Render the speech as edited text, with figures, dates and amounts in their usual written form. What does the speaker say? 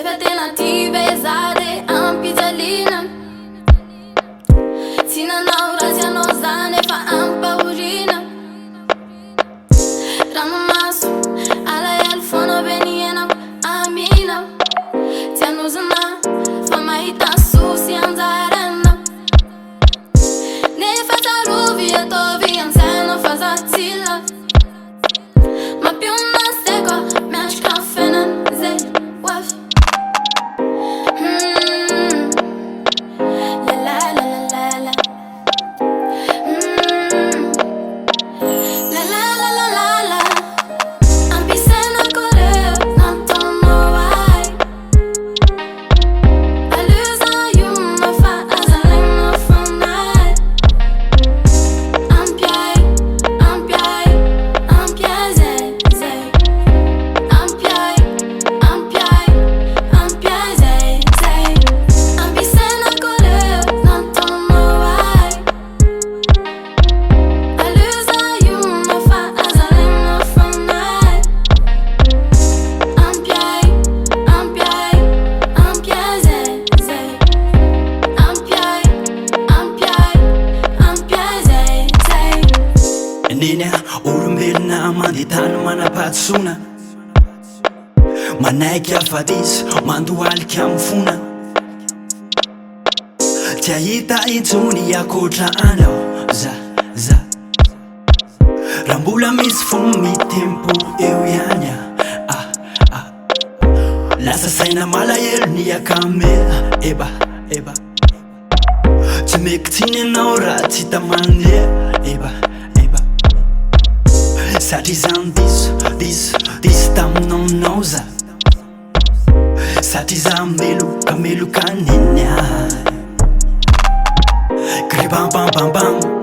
alternative zade ampijaliana tsy nanao raha tsy anao zany efa ampahorina ranomaso alahelo foana be ny henako amina tsy anozana fa mahita sosy anjarana nefa tsarovy ataovy ansaina fa za tsy lava mampiona seko miatrika fenany zay wafy Nina olombelona mandetany manapatsona manaiky afadisa mandohalika amy fona tsy ahita intsony akoatra anao za raha mbola misy fo mitempo eo ihany lasa saina malahelo ny akamea eba tsy mekitsiny anao raha tsy tamanea eba satria zany diso taminao za satria za meloka neny ahy kribampambambam